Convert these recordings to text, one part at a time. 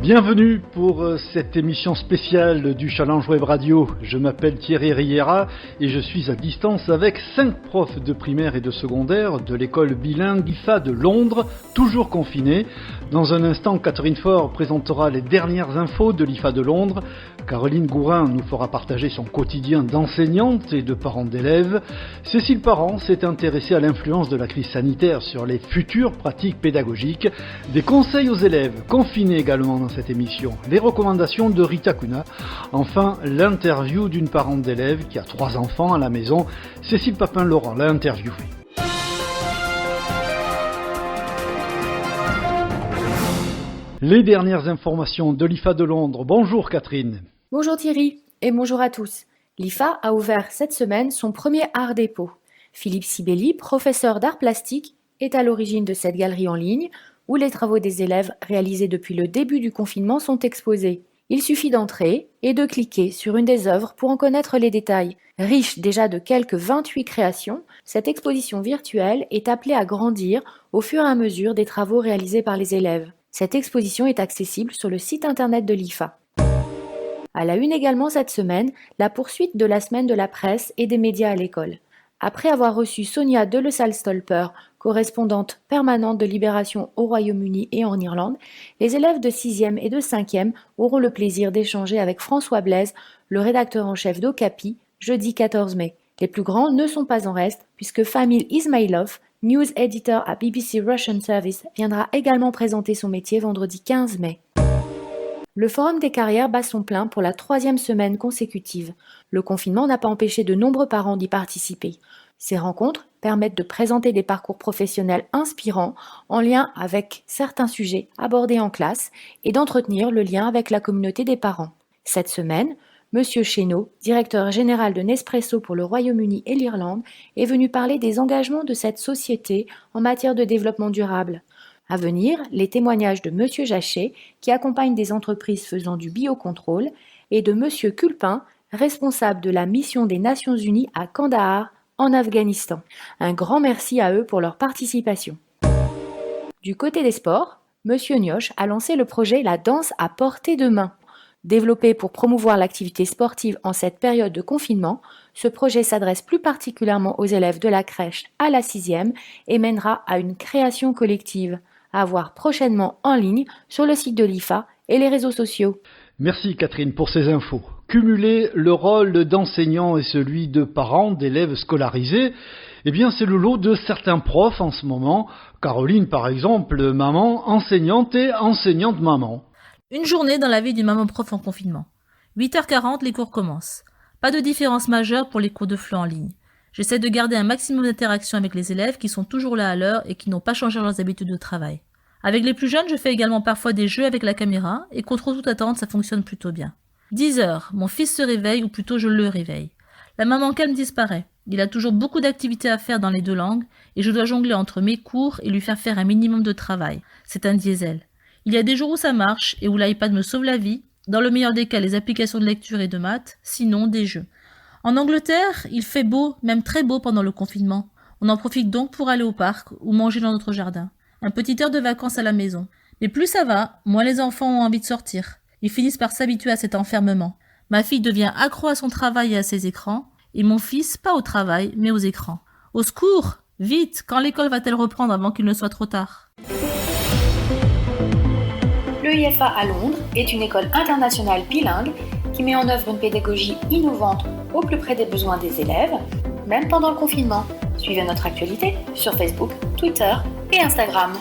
Bienvenue pour cette émission spéciale du Challenge Web Radio. Je m'appelle Thierry Riera et je suis à distance avec 5 profs de primaire et de secondaire de l'école bilingue IFA de Londres, toujours confinés. Dans un instant, Catherine Faure présentera les dernières infos de l'IFA de Londres. Caroline Gourin nous fera partager son quotidien d'enseignante et de parents d'élèves. Cécile Parent s'est intéressée à l'influence de la crise sanitaire sur les futures pratiques pédagogiques. Des conseils aux élèves, confinés également dans cette émission. Les recommandations de Rita Cunha. Enfin, l'interview d'une parente d'élève qui a 3 enfants à la maison. Cécile Papin-Laurent l'a interviewée. Les dernières informations de l'IFA de Londres. Bonjour Catherine. Bonjour Thierry et bonjour à tous. L'IFA a ouvert cette semaine son premier art dépôt. Philippe Sibeli, professeur d'art plastique, est à l'origine de cette galerie en ligne où les travaux des élèves réalisés depuis le début du confinement sont exposés. Il suffit d'entrer et de cliquer sur une des œuvres pour en connaître les détails. Riche déjà de quelques 28 créations, cette exposition virtuelle est appelée à grandir au fur et à mesure des travaux réalisés par les élèves. Cette exposition est accessible sur le site internet de l'IFA. À la une également cette semaine, la poursuite de la semaine de la presse et des médias à l'école. Après avoir reçu Sonia Delessal-Stolper, correspondante permanente de Libération au Royaume-Uni et en Irlande, les élèves de 6e et de 5e auront le plaisir d'échanger avec François Blaise, le rédacteur en chef d'Okapi, jeudi 14 mai. Les plus grands ne sont pas en reste, puisque Famil Ismailov, news editor à BBC Russian Service, viendra également présenter son métier vendredi 15 mai. Le Forum des carrières bat son plein pour la 3e semaine consécutive. Le confinement n'a pas empêché de nombreux parents d'y participer. Ces rencontres permettent de présenter des parcours professionnels inspirants en lien avec certains sujets abordés en classe et d'entretenir le lien avec la communauté des parents. Cette semaine, Monsieur Chénaud, directeur général de Nespresso pour le Royaume-Uni et l'Irlande, est venu parler des engagements de cette société en matière de développement durable. À venir, les témoignages de Monsieur Jachet, qui accompagne des entreprises faisant du biocontrôle, et de Monsieur Culpin, responsable de la mission des Nations Unies à Kandahar, en Afghanistan. Un grand merci à eux pour leur participation. Du côté des sports, Monsieur Nioche a lancé le projet La danse à portée de main. Développé pour promouvoir l'activité sportive en cette période de confinement, ce projet s'adresse plus particulièrement aux élèves de la crèche à la 6e et mènera à une création collective, à voir prochainement en ligne sur le site de l'IFA et les réseaux sociaux. Merci Catherine pour ces infos. Cumuler le rôle d'enseignant et celui de parent d'élèves scolarisés, eh bien c'est le lot de certains profs en ce moment. Caroline par exemple, maman enseignante et enseignante maman. Une journée dans la vie d'une maman prof en confinement. 8h40, les cours commencent. Pas de différence majeure pour les cours de FLE en ligne. J'essaie de garder un maximum d'interaction avec les élèves qui sont toujours là à l'heure et qui n'ont pas changé leurs habitudes de travail. Avec les plus jeunes, je fais également parfois des jeux avec la caméra et contre toute attente, ça fonctionne plutôt bien. 10h, mon fils se réveille ou plutôt je le réveille. La maman calme disparaît. Il a toujours beaucoup d'activités à faire dans les 2 langues et je dois jongler entre mes cours et lui faire un minimum de travail. C'est un diesel. Il y a des jours où ça marche et où l'iPad me sauve la vie, dans le meilleur des cas les applications de lecture et de maths, sinon des jeux. En Angleterre, il fait beau, même très beau pendant le confinement. On en profite donc pour aller au parc ou manger dans notre jardin. Un petit heure de vacances à la maison. Mais plus ça va, moins les enfants ont envie de sortir. Ils finissent par s'habituer à cet enfermement. Ma fille devient accro à son travail et à ses écrans, et mon fils pas au travail, mais aux écrans. Au secours! Vite! Quand l'école va-t-elle reprendre avant qu'il ne soit trop tard? L'EIFA à Londres est une école internationale bilingue qui met en œuvre une pédagogie innovante au plus près des besoins des élèves, même pendant le confinement. Suivez notre actualité sur Facebook, Twitter et Instagram.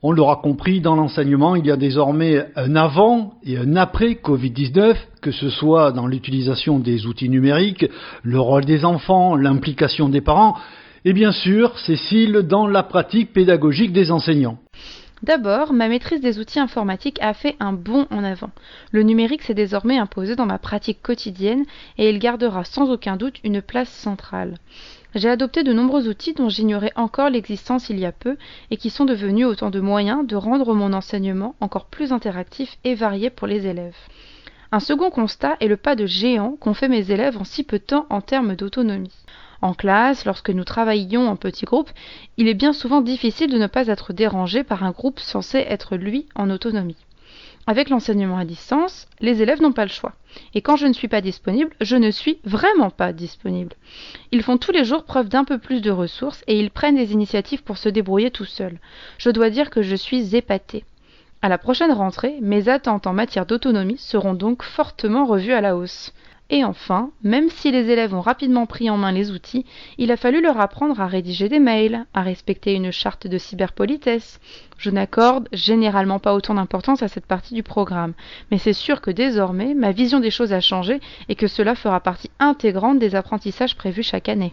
On l'aura compris, dans l'enseignement, il y a désormais un avant et un après Covid-19, que ce soit dans l'utilisation des outils numériques, le rôle des enfants, l'implication des parents, et bien sûr, Cécile, dans la pratique pédagogique des enseignants. D'abord, ma maîtrise des outils informatiques a fait un bond en avant. Le numérique s'est désormais imposé dans ma pratique quotidienne et il gardera sans aucun doute une place centrale. J'ai adopté de nombreux outils dont j'ignorais encore l'existence il y a peu et qui sont devenus autant de moyens de rendre mon enseignement encore plus interactif et varié pour les élèves. Un second constat est le pas de géant qu'ont fait mes élèves en si peu de temps en termes d'autonomie. En classe, lorsque nous travaillions en petits groupes, il est bien souvent difficile de ne pas être dérangé par un groupe censé être, lui, en autonomie. Avec l'enseignement à distance, les élèves n'ont pas le choix. Et quand je ne suis pas disponible, je ne suis vraiment pas disponible. Ils font tous les jours preuve d'un peu plus de ressources et ils prennent des initiatives pour se débrouiller tout seuls. Je dois dire que je suis épatée. À la prochaine rentrée, mes attentes en matière d'autonomie seront donc fortement revues à la hausse. Et enfin, même si les élèves ont rapidement pris en main les outils, il a fallu leur apprendre à rédiger des mails, à respecter une charte de cyberpolitesse. Je n'accorde généralement pas autant d'importance à cette partie du programme, mais c'est sûr que désormais, ma vision des choses a changé et que cela fera partie intégrante des apprentissages prévus chaque année.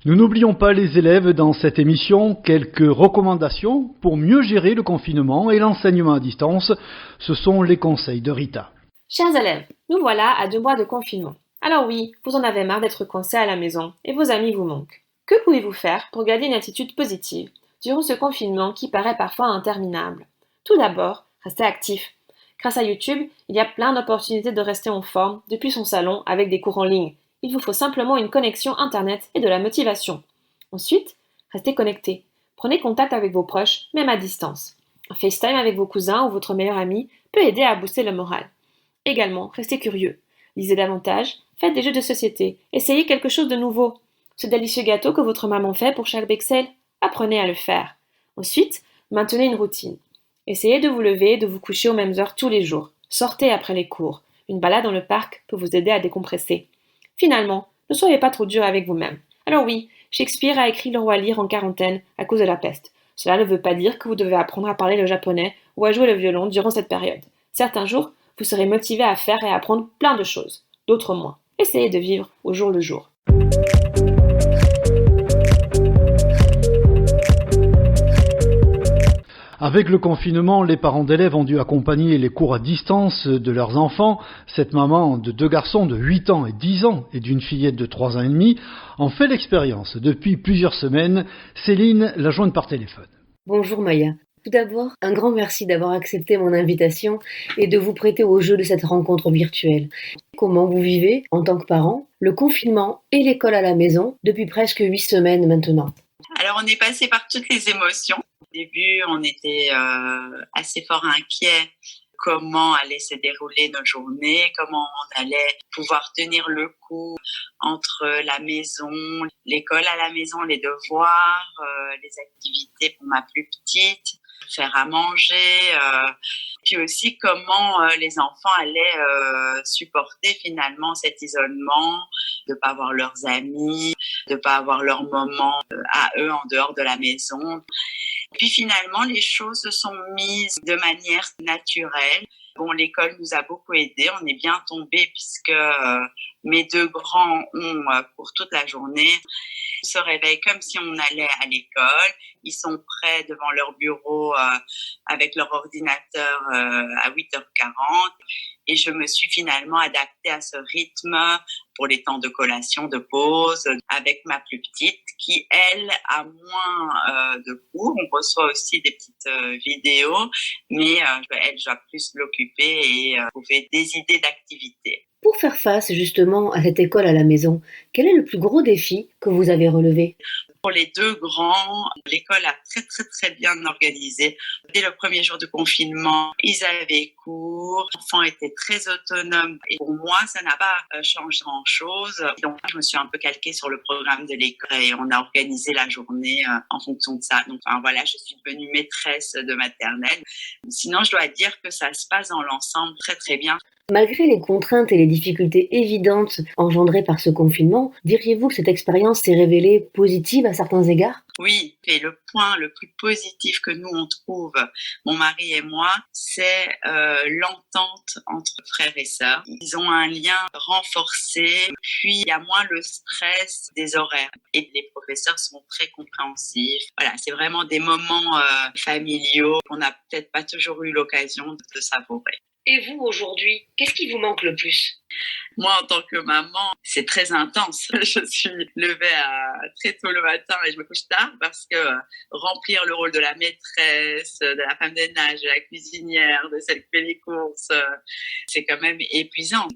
Nous n'oublions pas les élèves dans cette émission. Quelques recommandations pour mieux gérer le confinement et l'enseignement à distance. Ce sont les conseils de Rita. Chers élèves, nous voilà à 2 mois de confinement. Alors oui, vous en avez marre d'être coincés à la maison et vos amis vous manquent. Que pouvez-vous faire pour garder une attitude positive durant ce confinement qui paraît parfois interminable? Tout d'abord, restez actifs. Grâce à YouTube, il y a plein d'opportunités de rester en forme depuis son salon avec des cours en ligne. Il vous faut simplement une connexion Internet et de la motivation. Ensuite, restez connectés. Prenez contact avec vos proches, même à distance. Un FaceTime avec vos cousins ou votre meilleur ami peut aider à booster le moral. Également, restez curieux. Lisez davantage, faites des jeux de société, essayez quelque chose de nouveau. Ce délicieux gâteau que votre maman fait pour chaque Bexel, apprenez à le faire. Ensuite, maintenez une routine. Essayez de vous lever et de vous coucher aux mêmes heures tous les jours. Sortez après les cours. Une balade dans le parc peut vous aider à décompresser. Finalement, ne soyez pas trop dur avec vous-même. Alors oui, Shakespeare a écrit Le Roi Lear en quarantaine à cause de la peste. Cela ne veut pas dire que vous devez apprendre à parler le japonais ou à jouer le violon durant cette période. Certains jours, vous serez motivé à faire et à apprendre plein de choses, d'autres moins. Essayez de vivre au jour le jour. Avec le confinement, les parents d'élèves ont dû accompagner les cours à distance de leurs enfants. Cette maman de 2 garçons de 8 ans et 10 ans et d'une fillette de 3 ans et demi en fait l'expérience depuis plusieurs semaines. Céline la joint par téléphone. Bonjour Maya. Tout d'abord, un grand merci d'avoir accepté mon invitation et de vous prêter au jeu de cette rencontre virtuelle. Comment vous vivez, en tant que parent, le confinement et l'école à la maison depuis presque 8 semaines maintenant? Alors, on est passé par toutes les émotions. Au début, on était assez fort inquiets. Comment allaient se dérouler nos journées, comment on allait pouvoir tenir le coup entre la maison, l'école à la maison, les devoirs, les activités pour ma plus petite, faire à manger, puis aussi comment les enfants allaient supporter finalement cet isolement, de pas avoir leurs amis, de pas avoir leurs moments à eux en dehors de la maison. Puis finalement, les choses se sont mises de manière naturelle. Bon, l'école nous a beaucoup aidés. On est bien tombés puisque mes 2 grands ont pour toute la journée. Ils se réveillent comme si on allait à l'école. Ils sont prêts devant leur bureau avec leur ordinateur à 8h40. Et je me suis finalement adaptée à ce rythme pour les temps de collation, de pause, avec ma plus petite qui, elle, a moins de cours. On reçoit aussi des petites vidéos, mais elle, je dois plus l'occuper et trouver des idées d'activités. Pour faire face justement à cette école à la maison, quel est le plus gros défi que vous avez relevé? Pour les 2 grands, l'école a très bien organisé. Dès le premier jour de confinement, ils avaient cours, les enfants étaient très autonomes. Et pour moi, ça n'a pas changé grand-chose. Donc, je me suis un peu calquée sur le programme de l'école et on a organisé la journée en fonction de ça. Donc, voilà, je suis devenue maîtresse de maternelle. Sinon, je dois dire que ça se passe dans l'ensemble très bien. Malgré les contraintes et les difficultés évidentes engendrées par ce confinement, diriez-vous que cette expérience s'est révélée positive à certains égards? Oui, et le point le plus positif que nous on trouve, mon mari et moi, c'est l'entente entre frères et sœurs. Ils ont un lien renforcé, puis il y a moins le stress des horaires. Et les professeurs sont très compréhensifs. Voilà, c'est vraiment des moments familiaux qu'on n'a peut-être pas toujours eu l'occasion de savourer. Et vous, aujourd'hui, qu'est-ce qui vous manque le plus? Moi, en tant que maman, c'est très intense. Je suis levée très tôt le matin et je me couche tard parce que remplir le rôle de la maîtresse, de la femme de ménage, de la cuisinière, de celle qui fait les courses, c'est quand même épuisant.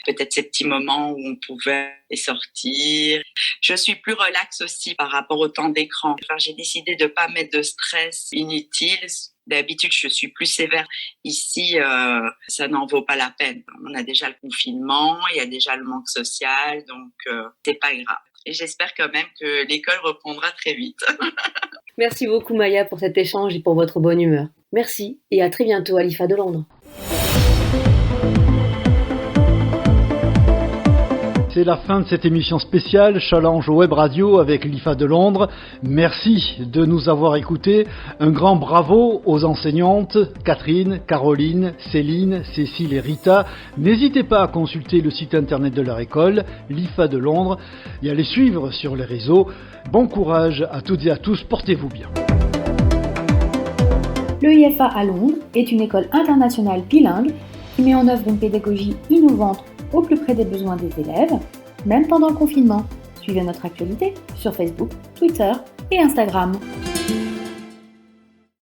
Peut-être ces petits moments où on pouvait sortir. Je suis plus relaxe aussi par rapport au temps d'écran. Enfin, j'ai décidé de pas mettre de stress inutile. D'habitude, je suis plus sévère. Ici, ça n'en vaut pas la peine. On a déjà le confinement, il y a déjà le manque social, donc c'est pas grave. Et j'espère quand même que l'école reprendra très vite. Merci beaucoup Maya pour cet échange et pour votre bonne humeur. Merci et à très bientôt à l'IFA de Londres. C'est la fin de cette émission spéciale Challenge Web Radio avec l'IFA de Londres. Merci de nous avoir écoutés. Un grand bravo aux enseignantes Catherine, Caroline, Céline, Cécile et Rita. N'hésitez pas à consulter le site internet de leur école, l'IFA de Londres, et à les suivre sur les réseaux. Bon courage à toutes et à tous, portez-vous bien. L'EIFA à Londres est une école internationale bilingue qui met en œuvre une pédagogie innovante au plus près des besoins des élèves, même pendant le confinement. Suivez notre actualité sur Facebook, Twitter et Instagram.